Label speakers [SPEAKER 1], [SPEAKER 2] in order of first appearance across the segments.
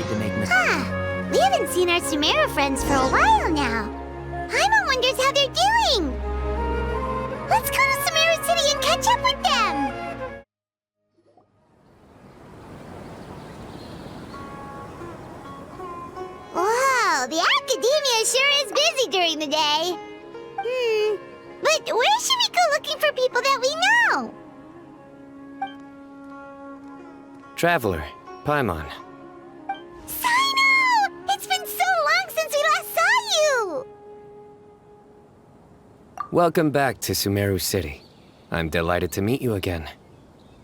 [SPEAKER 1] to make mistakes.
[SPEAKER 2] We haven't seen our Sumeru friends for a while now. Paimon wonders how they're doing. Let's go to Sumeru City and catch up with them. Wow, the academia sure is busy during the day. But where should we go looking for people that we know?
[SPEAKER 3] Traveler, Paimon.
[SPEAKER 2] Cyno! It's been so long since we last saw you!
[SPEAKER 3] Welcome back to Sumeru City. I'm delighted to meet you again.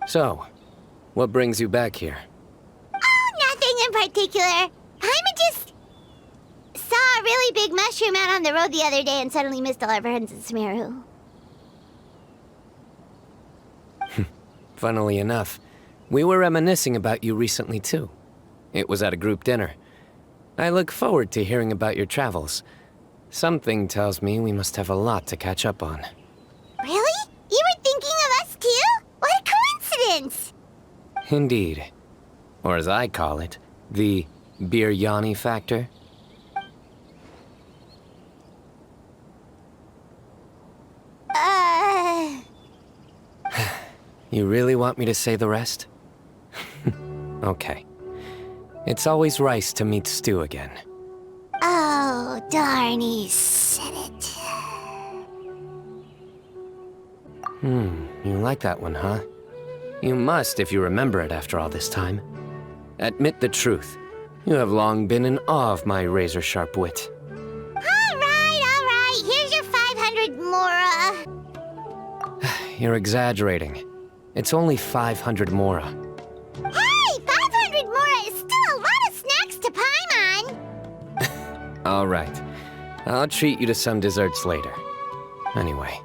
[SPEAKER 3] So, what brings you back here?
[SPEAKER 2] Oh, nothing in particular. Paimon just saw a really big mushroom out on the road the other day and suddenly missed all our friends in Sumeru.
[SPEAKER 3] Funnily enough, we were reminiscing about you recently too. It was at a group dinner. I look forward to hearing about your travels. Something tells me we must have a lot to catch up on.
[SPEAKER 2] Really? You were thinking of us too? What a coincidence!
[SPEAKER 3] Indeed. Or as I call it, the biryani factor. You really want me to say the rest? Okay. It's always rice to meet stew again.
[SPEAKER 2] Oh, darn, he said it.
[SPEAKER 3] You like that one, huh? You must if you remember it after all this time. Admit the truth. You have long been in awe of my razor-sharp wit.
[SPEAKER 2] All right. Here's your 500 mora.
[SPEAKER 3] You're exaggerating. It's only 500 mora.
[SPEAKER 2] Hey, 500 mora is still a lot of snacks to Paimon.
[SPEAKER 3] All right. I'll treat you to some desserts later. Anyway,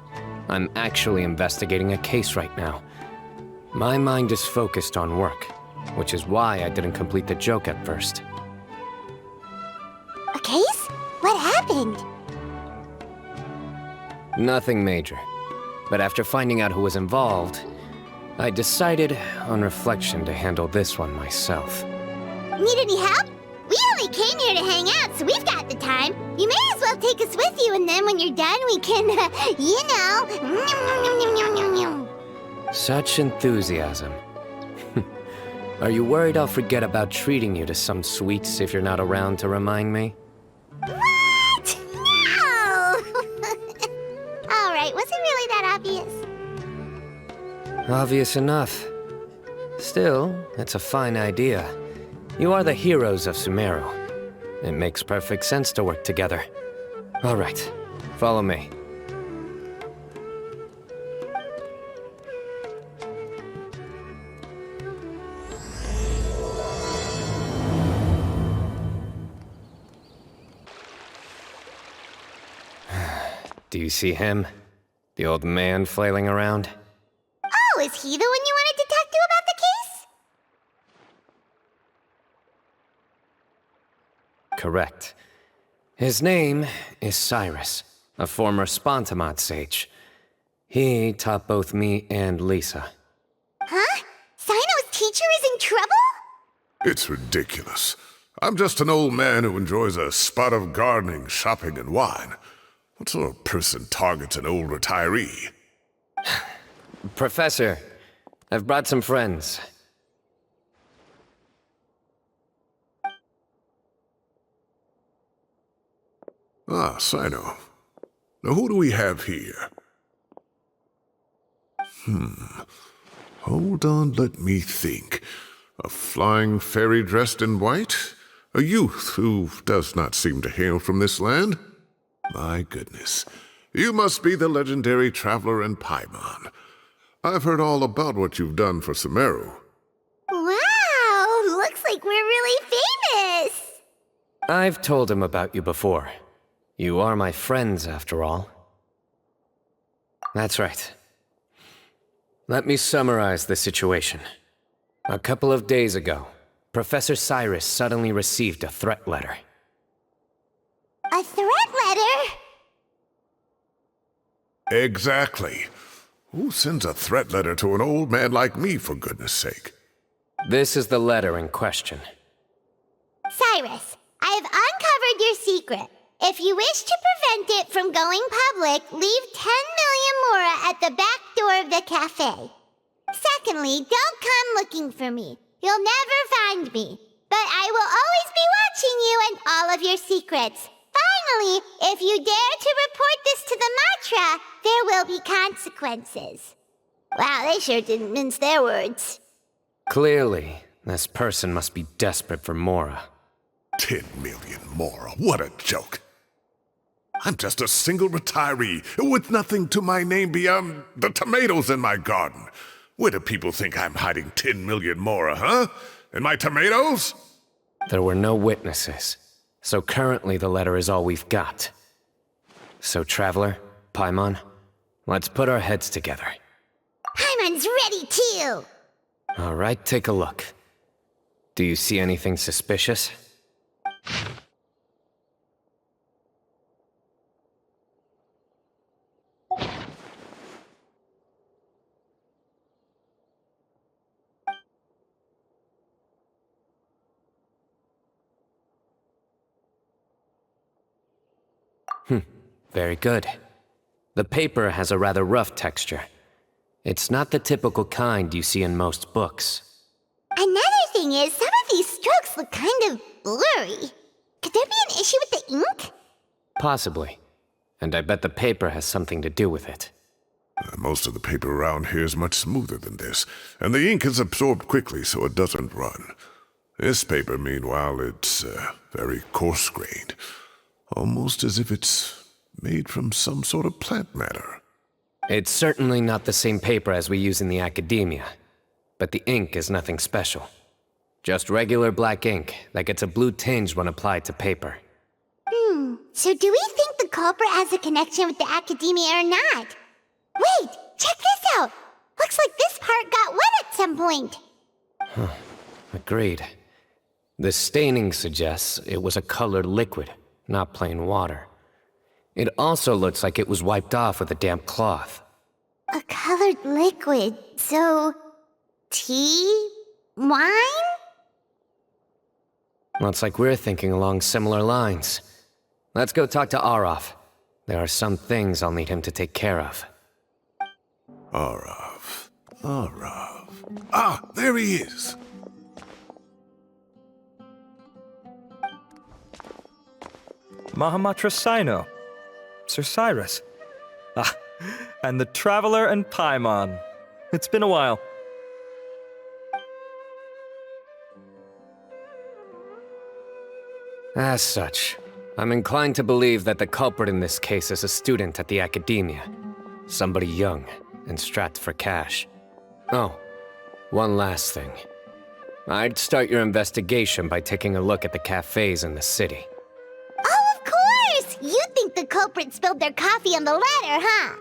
[SPEAKER 3] I'm actually investigating a case right now. My mind is focused on work, which is why I didn't complete the joke at first.
[SPEAKER 2] A case? What happened?
[SPEAKER 3] Nothing major. But after finding out who was involved, I decided, on reflection, to handle this one myself.
[SPEAKER 2] Need any help? We only came here to hang out, so we've got the time. You may as well take us with you, and then when you're done, we can, you know...
[SPEAKER 3] Such enthusiasm. Are you worried I'll forget about treating you to some sweets if you're not around to remind me?
[SPEAKER 2] What? No! All right, was it really that obvious?
[SPEAKER 3] Obvious enough. Still, it's a fine idea. You are the heroes of Sumeru. It makes perfect sense to work together. All right, follow me. Do you see him? The old man flailing around?
[SPEAKER 2] Oh, is he the one you wanted to talk to about the case?
[SPEAKER 3] Correct. His name is Cyrus, a former Spontamod sage. He taught both me and Lisa.
[SPEAKER 2] Huh? Cyno's teacher is in trouble?
[SPEAKER 4] It's ridiculous. I'm just an old man who enjoys a spot of gardening, shopping, and wine. What sort of person targets an old retiree?
[SPEAKER 3] Professor, I've brought some friends.
[SPEAKER 4] Ah, Cyno. Now who do we have here? Hold on, let me think. A flying fairy dressed in white? A youth who does not seem to hail from this land? My goodness. You must be the legendary traveler in Paimon. I've heard all about what you've done for Sumeru.
[SPEAKER 2] Wow, looks like we're really famous.
[SPEAKER 3] I've told him about you before. You are my friends, after all. That's right. Let me summarize the situation. A couple of days ago, Professor Cyrus suddenly received a threat letter.
[SPEAKER 2] A threat letter?
[SPEAKER 4] Exactly. Who sends a threat letter to an old man like me, for goodness sake?
[SPEAKER 3] This is the letter in question.
[SPEAKER 2] Cyrus, I have uncovered your secret. If you wish to prevent it from going public, leave 10 million mora at the back door of the cafe. Secondly, don't come looking for me. You'll never find me. But I will always be watching you and all of your secrets. Finally, if you dare to report this to the Matra, there will be consequences. Wow, they sure didn't mince their words.
[SPEAKER 3] Clearly, this person must be desperate for Mora.
[SPEAKER 4] 10 million mora, what a joke. I'm just a single retiree with nothing to my name beyond the tomatoes in my garden. Where do people think I'm hiding 10 million mora, huh? In my tomatoes?
[SPEAKER 3] There were no witnesses, so currently the letter is all we've got. So, Traveler, Paimon, let's put our heads together.
[SPEAKER 2] Paimon's ready too!
[SPEAKER 3] All right, take a look. Do you see anything suspicious? Very good. The paper has a rather rough texture. It's not the typical kind you see in most books.
[SPEAKER 2] Another thing is, some of these strokes look kind of blurry. Could there be an issue with the ink?
[SPEAKER 3] Possibly. And I bet the paper has something to do with it.
[SPEAKER 4] Most of the paper around here is much smoother than this, and the ink is absorbed quickly so it doesn't run. This paper, meanwhile, it's very coarse-grained. Almost as if it's made from some sort of plant matter.
[SPEAKER 3] It's certainly not the same paper as we use in the academia, but the ink is nothing special. Just regular black ink that gets a blue tinge when applied to paper.
[SPEAKER 2] So do we think the culprit has a connection with the academia or not? Wait, check this out! Looks like this part got wet at some point.
[SPEAKER 3] Agreed. The staining suggests it was a colored liquid, not plain water. It also looks like it was wiped off with a damp cloth.
[SPEAKER 2] A colored liquid, so... tea? Wine?
[SPEAKER 3] Looks like we're thinking along similar lines. Let's go talk to Arav. There are some things I'll need him to take care of.
[SPEAKER 4] Arav. Ah, there he is.
[SPEAKER 1] Mahamatra Cyno. Sir Cyrus. Ah, and the Traveler and Paimon. It's been a while.
[SPEAKER 3] As such, I'm inclined to believe that the culprit in this case is a student at the academia. Somebody young and strapped for cash. Oh, one last thing. I'd start your investigation by taking a look at the cafes in the city.
[SPEAKER 2] Oh, of course! You think the culprit spilled their coffee on the ladder, huh?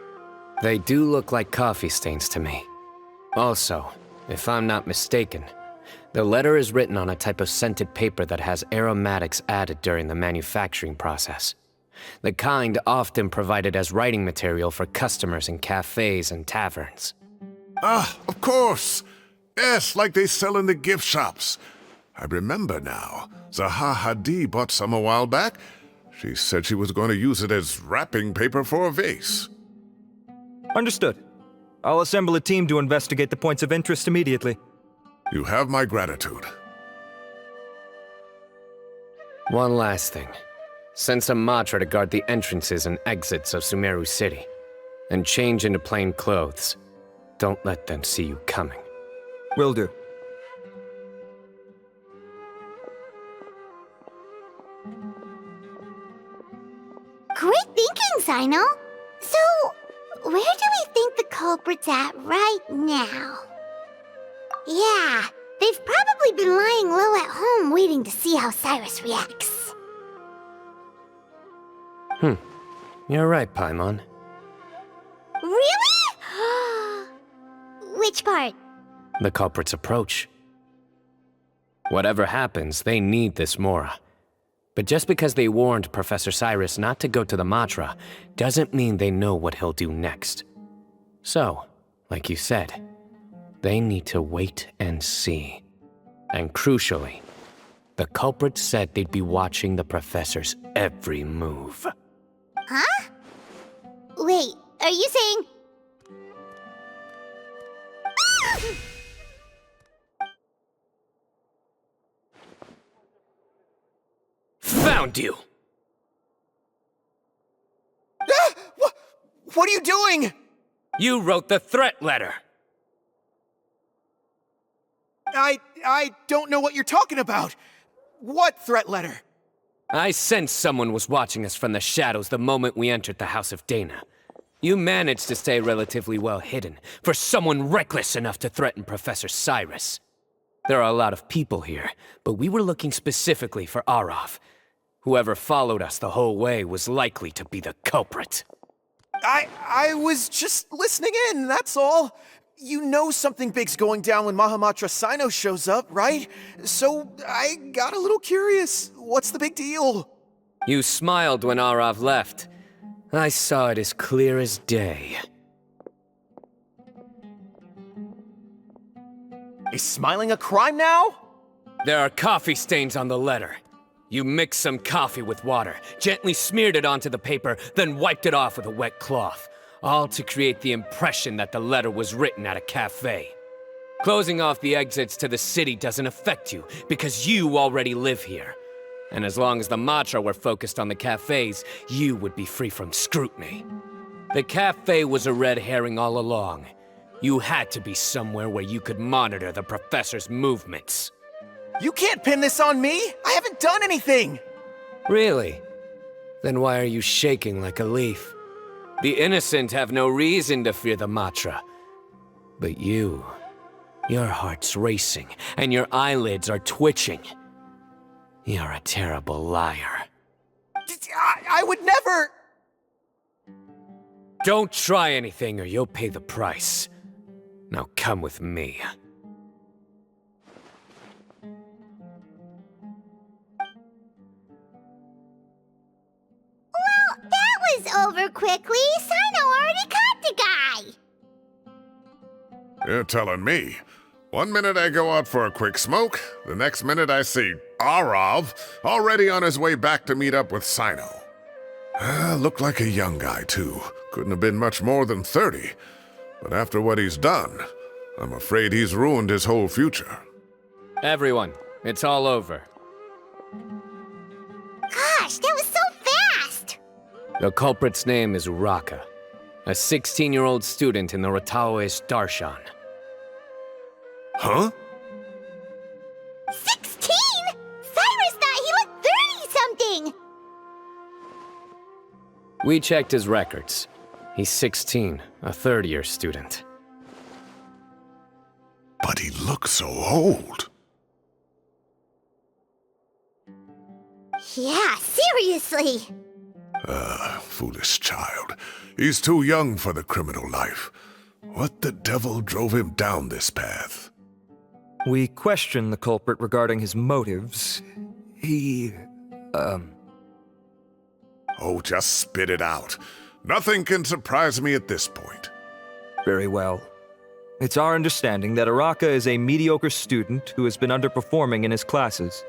[SPEAKER 3] They do look like coffee stains to me. Also, if I'm not mistaken, the letter is written on a type of scented paper that has aromatics added during the manufacturing process. The kind often provided as writing material for customers in cafes and taverns.
[SPEAKER 4] Ah, of course. Yes, like they sell in the gift shops. I remember now. Zaha Hadi bought some a while back. She said she was going to use it as wrapping paper for a vase.
[SPEAKER 1] Understood. I'll assemble a team to investigate the points of interest immediately.
[SPEAKER 4] You have my gratitude.
[SPEAKER 3] One last thing. Send some Matra to guard the entrances and exits of Sumeru City. And change into plain clothes. Don't let them see you coming.
[SPEAKER 1] Will do.
[SPEAKER 2] Great thinking, Cyno. So, where do we think the culprit's at right now? Yeah, they've probably been lying low at home waiting to see how Cyrus reacts.
[SPEAKER 3] You're right, Paimon.
[SPEAKER 2] Really? Which part?
[SPEAKER 3] The culprit's approach. Whatever happens, they need this Mora. But just because they warned Professor Cyrus not to go to the Matra, doesn't mean they know what he'll do next. So, like you said, they need to wait and see. And crucially, The culprit said they'd be watching the professor's every move.
[SPEAKER 2] Huh? Wait, are you saying...
[SPEAKER 3] Found you!
[SPEAKER 5] What are you doing?
[SPEAKER 3] You wrote the threat letter!
[SPEAKER 5] I don't know what you're talking about. What threat letter?
[SPEAKER 3] I sensed someone was watching us from the shadows the moment we entered the House of Dana. You managed to stay relatively well hidden for someone reckless enough to threaten Professor Cyrus. There are a lot of people here, but we were looking specifically for Arav. Whoever followed us the whole way was likely to be the culprit.
[SPEAKER 5] I was just listening in, that's all. You know something big's going down when Mahamatra Cyno shows up, right? So I got a little curious. What's the big deal?
[SPEAKER 3] You smiled when Arav left. I saw it as clear as day.
[SPEAKER 5] Is smiling a crime now?
[SPEAKER 3] There are coffee stains on the letter. You mixed some coffee with water, gently smeared it onto the paper, then wiped it off with a wet cloth. All to create the impression that the letter was written at a cafe. Closing off the exits to the city doesn't affect you, because you already live here. And as long as the Matra were focused on the cafes, you would be free from scrutiny. The cafe was a red herring all along. You had to be somewhere where you could monitor the professor's movements.
[SPEAKER 5] You can't pin this on me! I haven't done anything!
[SPEAKER 3] Really? Then why are you shaking like a leaf? The innocent have no reason to fear the Matra. But you, your heart's racing, and your eyelids are twitching. You're a terrible liar.
[SPEAKER 5] I would never...
[SPEAKER 3] Don't try anything or you'll pay the price. Now come with me.
[SPEAKER 2] Well, that was over quickly. Cyno already caught the guy.
[SPEAKER 4] You're telling me. One minute I go out for a quick smoke, the next minute I see Arav already on his way back to meet up with Cyno. Looked like a young guy, too. Couldn't have been much more than 30. But after what he's done, I'm afraid he's ruined his whole future.
[SPEAKER 3] Everyone, it's all over.
[SPEAKER 2] Gosh, that was so fast!
[SPEAKER 3] The culprit's name is Uraka, a 16-year-old student in the Rataoist Darshan.
[SPEAKER 4] Huh?
[SPEAKER 2] 16? Cyrus thought he looked 30-something!
[SPEAKER 3] We checked his records. He's 16, a third-year student.
[SPEAKER 4] But he looks so old.
[SPEAKER 2] Yeah, seriously.
[SPEAKER 4] Foolish child. He's too young for the criminal life. What the devil drove him down this path?
[SPEAKER 1] We questioned the culprit regarding his motives.
[SPEAKER 4] Oh, just spit it out. Nothing can surprise me at this point.
[SPEAKER 1] Very well. It's our understanding that Uraka is a mediocre student who has been underperforming in his classes.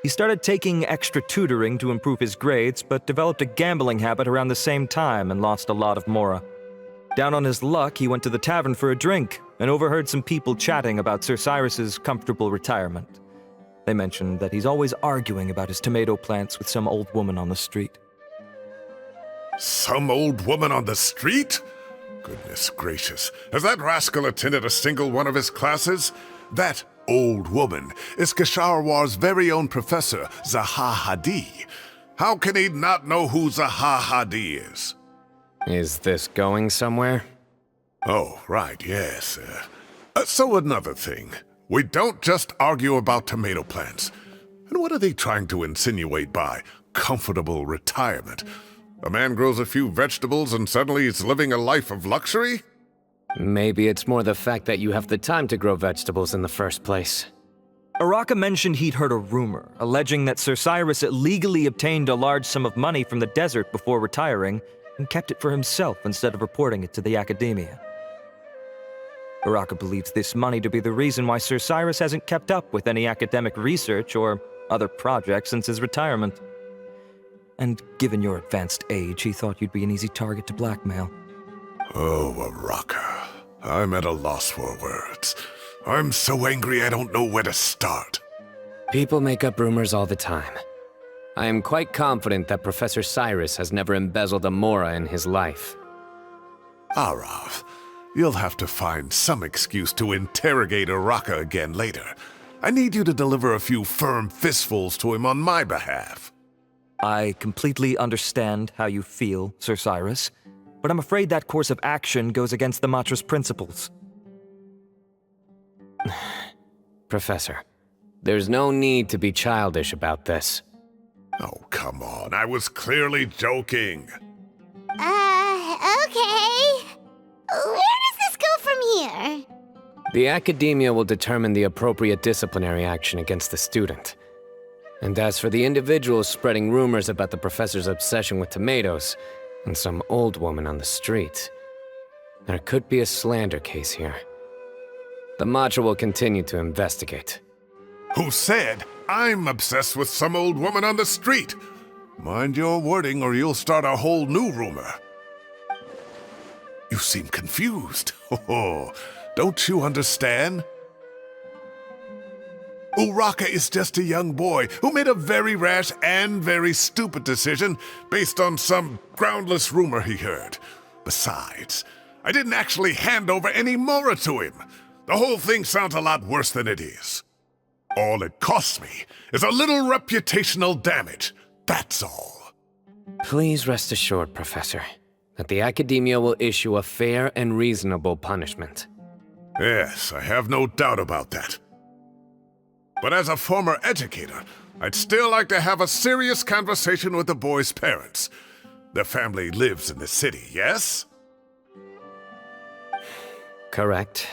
[SPEAKER 1] He started taking extra tutoring to improve his grades, but developed a gambling habit around the same time and lost a lot of mora. Down on his luck, he went to the tavern for a drink and overheard some people chatting about Sir Cyrus's comfortable retirement. They mentioned that he's always arguing about his tomato plants with some old woman on the street.
[SPEAKER 4] Some old woman on the street? Goodness gracious, has that rascal attended a single one of his classes? That old woman is Kasharwar's very own professor, Zaha Hadi. How can he not know who Zaha Hadi is?
[SPEAKER 3] Is this going somewhere?
[SPEAKER 4] Oh, right, yes. So another thing. We don't just argue about tomato plants. And what are they trying to insinuate by comfortable retirement? A man grows a few vegetables and suddenly he's living a life of luxury?
[SPEAKER 3] Maybe it's more the fact that you have the time to grow vegetables in the first place.
[SPEAKER 1] Uraka mentioned he'd heard a rumor, alleging that Sir Cyrus illegally obtained a large sum of money from the desert before retiring, and kept it for himself instead of reporting it to the academia. Uraka believes this money to be the reason why Sir Cyrus hasn't kept up with any academic research or other projects since his retirement. And given your advanced age, he thought you'd be an easy target to blackmail.
[SPEAKER 4] Oh, Araka. I'm at a loss for words. I'm so angry I don't know where to start.
[SPEAKER 3] People make up rumors all the time. I am quite confident that Professor Cyrus has never embezzled a mora in his life.
[SPEAKER 4] Arav, you'll have to find some excuse to interrogate Araka again later. I need you to deliver a few firm fistfuls to him on my behalf.
[SPEAKER 1] I completely understand how you feel, Sir Cyrus, but I'm afraid that course of action goes against the Matra's principles.
[SPEAKER 3] Professor, there's no need to be childish about this.
[SPEAKER 4] Oh, come on. I was clearly joking.
[SPEAKER 2] Okay. Where does this go from here?
[SPEAKER 3] The academia will determine the appropriate disciplinary action against the student. And as for the individuals spreading rumors about the professor's obsession with tomatoes and some old woman on the street, there could be a slander case here. The Matra will continue to investigate.
[SPEAKER 4] Who said I'm obsessed with some old woman on the street? Mind your wording or you'll start a whole new rumor. You seem confused. Oh, don't you understand? Uraka is just a young boy who made a very rash and very stupid decision based on some groundless rumor he heard. Besides, I didn't actually hand over any mora to him. The whole thing sounds a lot worse than it is. All it costs me is a little reputational damage. That's all.
[SPEAKER 3] Please rest assured, Professor, that the academia will issue a fair and reasonable punishment.
[SPEAKER 4] Yes, I have no doubt about that. But as a former educator, I'd still like to have a serious conversation with the boy's parents. Their family lives in the city, yes?
[SPEAKER 3] Correct.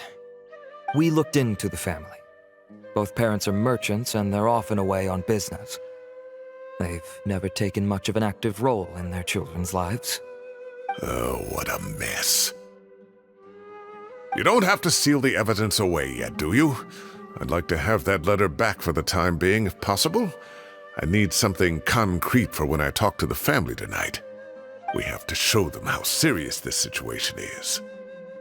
[SPEAKER 1] We looked into the family. Both parents are merchants and they're often away on business. They've never taken much of an active role in their children's lives.
[SPEAKER 4] Oh, what a mess. You don't have to seal the evidence away yet, do you? I'd like to have that letter back for the time being, if possible. I need something concrete for when I talk to the family tonight. We have to show them how serious this situation is.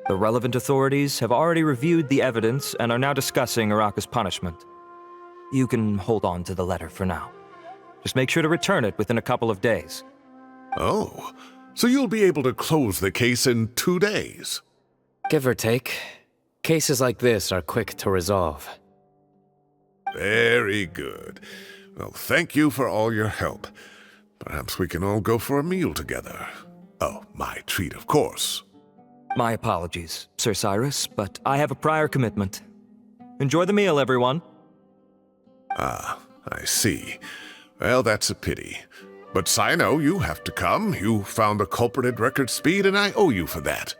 [SPEAKER 1] The relevant authorities have already reviewed the evidence and are now discussing Araka's punishment. You can hold on to the letter for now. Just make sure to return it within a couple of days.
[SPEAKER 4] Oh, so you'll be able to close the case in 2 days?
[SPEAKER 3] Give or take. Cases like this are quick to resolve.
[SPEAKER 4] Very good. Well, thank you for all your help. Perhaps we can all go for a meal together. Oh, my treat, of course.
[SPEAKER 1] My apologies, Sir Cyrus, but I have a prior commitment. Enjoy the meal, everyone.
[SPEAKER 4] Ah, I see. Well, that's a pity. But Cyno, you have to come. You found the culprit at record speed, and I owe you for that.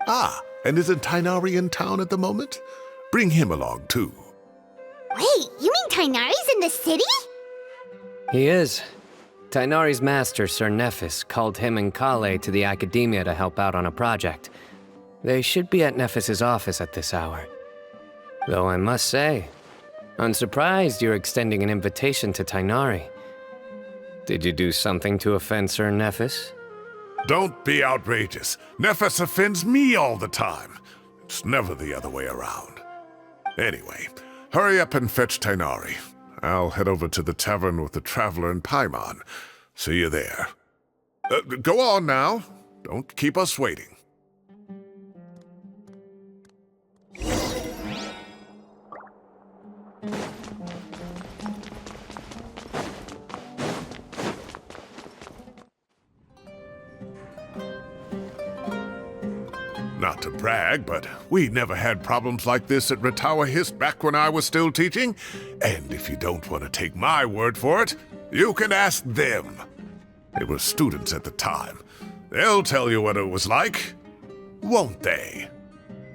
[SPEAKER 4] Ah, and isn't Tighnari in town at the moment? Bring him along, too.
[SPEAKER 2] Wait, you mean Tighnari's in the city?
[SPEAKER 3] He is. Tighnari's master, Sir Nephis, called him and Kale to the academia to help out on a project. They should be at Nephis's office at this hour. Though I must say, I'm surprised you're extending an invitation to Tighnari. Did you do something to offend Sir Nephis?
[SPEAKER 4] Don't be outrageous. Nephis offends me all the time. It's never the other way around. Anyway, hurry up and fetch Tighnari. I'll head over to the tavern with the Traveler and Paimon. See you there. Go on now. Don't keep us waiting. Not to brag, but we never had problems like this at Ratawa Hist back when I was still teaching. And if you don't want to take my word for it, you can ask them. They were students at the time. They'll tell you what it was like, won't they?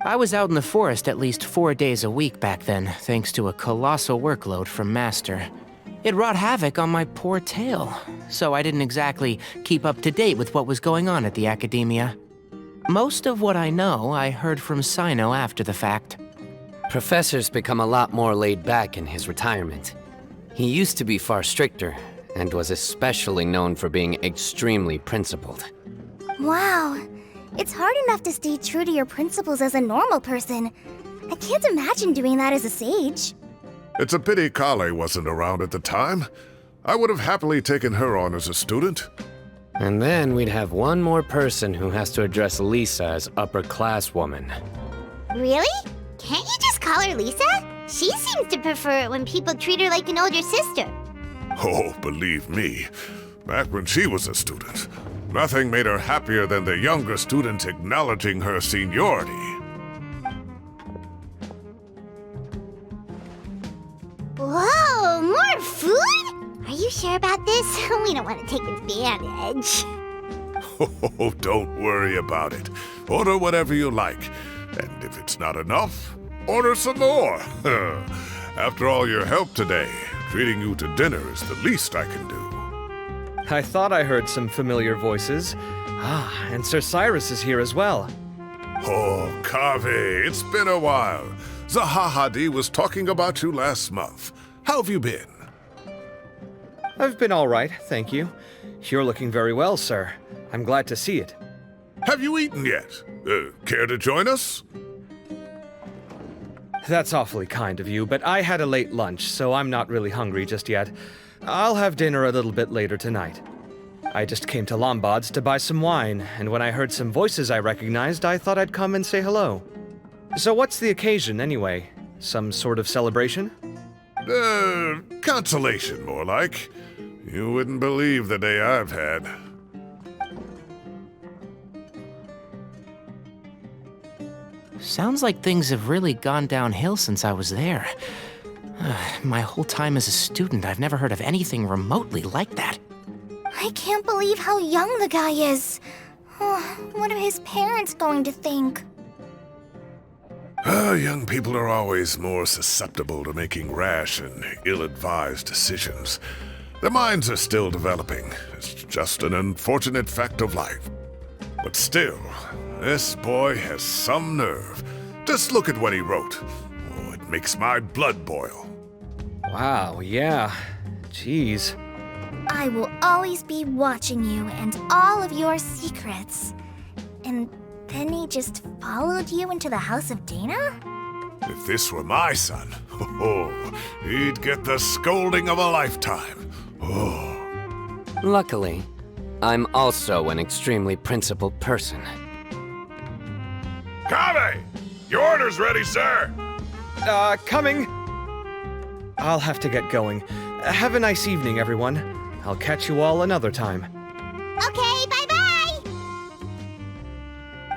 [SPEAKER 6] I was out in the forest at least 4 days a week back then, thanks to a colossal workload from Master. It wrought havoc on my poor tail, so I didn't exactly keep up to date with what was going on at the academia. Most of what I know, I heard from Cyno after the fact.
[SPEAKER 3] Professor's become a lot more laid back in his retirement. He used to be far stricter, and was especially known for being extremely principled.
[SPEAKER 7] Wow. It's hard enough to stay true to your principles as a normal person. I can't imagine doing that as a sage.
[SPEAKER 4] It's a pity Kale wasn't around at the time. I would have happily taken her on as a student.
[SPEAKER 3] And then we'd have one more person who has to address Lisa as upper-class woman.
[SPEAKER 2] Really? Can't you just call her Lisa? She seems to prefer it when people treat her like an older sister.
[SPEAKER 4] Oh, believe me, back when she was a student, nothing made her happier than the younger students acknowledging her seniority.
[SPEAKER 2] Whoa, more food? Are you sure about this? We don't want to take advantage.
[SPEAKER 4] Oh, don't worry about it. Order whatever you like. And if it's not enough, order some more. After all your help today, treating you to dinner is the least I can do.
[SPEAKER 1] I thought I heard some familiar voices. Ah, and Sir Cyrus is here as well.
[SPEAKER 4] Oh, Kaveh, it's been a while. Zahahadi was talking about you last month. How have you been?
[SPEAKER 1] I've been all right, thank you. You're looking very well, sir. I'm glad to see it.
[SPEAKER 4] Have you eaten yet? Care to join us?
[SPEAKER 1] That's awfully kind of you, but I had a late lunch, so I'm not really hungry just yet. I'll have dinner a little bit later tonight. I just came to Lombard's to buy some wine, and when I heard some voices I recognized, I thought I'd come and say hello. So what's the occasion, anyway? Some sort of celebration?
[SPEAKER 4] Consolation, more like. You wouldn't believe the day I've had.
[SPEAKER 6] Sounds like things have really gone downhill since I was there. My whole time as a student, I've never heard of anything remotely like that.
[SPEAKER 7] I can't believe how young the guy is. Oh, what are his parents going to think?
[SPEAKER 4] Young people are always more susceptible to making rash and ill-advised decisions. Their minds are still developing. It's just an unfortunate fact of life. But still, this boy has some nerve. Just look at what he wrote. Oh, it makes my blood boil.
[SPEAKER 1] Wow, yeah. Jeez.
[SPEAKER 7] I will always be watching you and all of your secrets. And then he just followed you into the house of Dana?
[SPEAKER 4] If this were my son, he'd get the scolding of a lifetime. Oh.
[SPEAKER 3] Luckily, I'm also an extremely principled person.
[SPEAKER 4] Kaveh! Your order's ready, sir!
[SPEAKER 1] Coming! I'll have to get going. Have a nice evening, everyone. I'll catch you all another time.
[SPEAKER 2] Okay, bye-bye!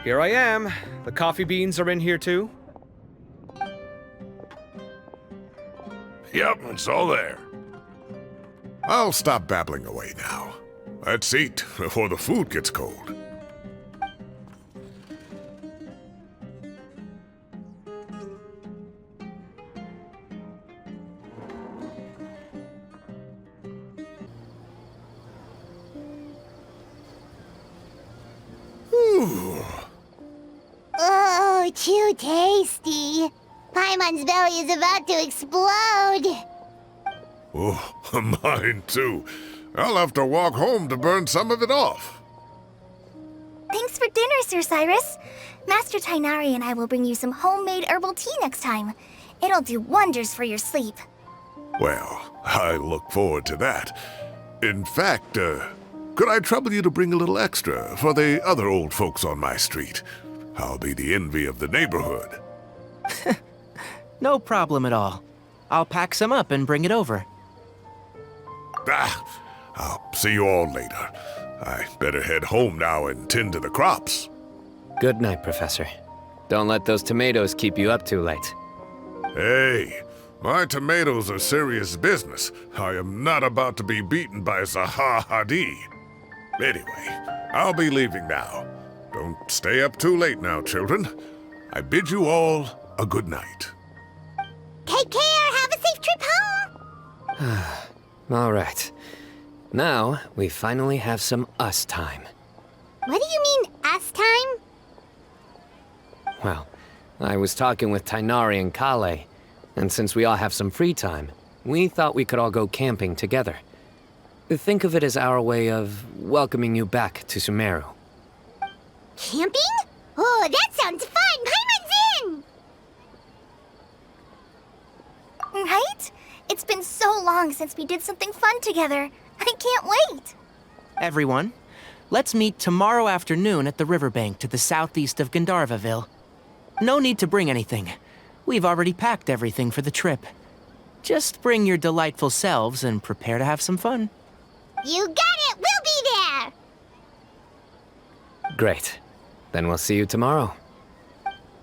[SPEAKER 1] Here I am. The coffee beans are in here too.
[SPEAKER 4] Yep, it's all there. I'll stop babbling away now. Let's eat before the food gets cold.
[SPEAKER 2] Oh, too tasty. Paimon's belly is about to explode.
[SPEAKER 4] Oh, mine too. I'll have to walk home to burn some of it off.
[SPEAKER 7] Thanks for dinner, Sir Cyrus. Master Tainari and I will bring you some homemade herbal tea next time. It'll do wonders for your sleep.
[SPEAKER 4] Well, I look forward to that. In fact, could I trouble you to bring a little extra for the other old folks on my street? I'll be the envy of the neighborhood.
[SPEAKER 6] No problem at all. I'll pack some up and bring it over.
[SPEAKER 4] I'll see you all later. I better head home now and tend to the crops.
[SPEAKER 3] Good night, Professor. Don't let those tomatoes keep you up too late.
[SPEAKER 4] Hey, my tomatoes are serious business. I am not about to be beaten by Zahahadi. Anyway, I'll be leaving now. Don't stay up too late now, children. I bid you all a good night.
[SPEAKER 2] Take care, have a safe trip home!
[SPEAKER 3] All right. Now, we finally have some us time.
[SPEAKER 2] What do you mean, us time?
[SPEAKER 3] Well, I was talking with Tainari and Kale, and since we all have some free time, We thought we could all go camping together. Think of it as our way of welcoming you back to Sumeru.
[SPEAKER 2] Camping? Oh, that sounds fun! Paimon's in!
[SPEAKER 7] Right? It's been so long since we did something fun together. I can't wait.
[SPEAKER 6] Everyone, let's meet tomorrow afternoon at the riverbank to the southeast of Gandharvaville. No need to bring anything. We've already packed everything for the trip. Just bring your delightful selves and prepare to have some fun.
[SPEAKER 2] You got it! We'll be there!
[SPEAKER 3] Great. Then we'll see you tomorrow.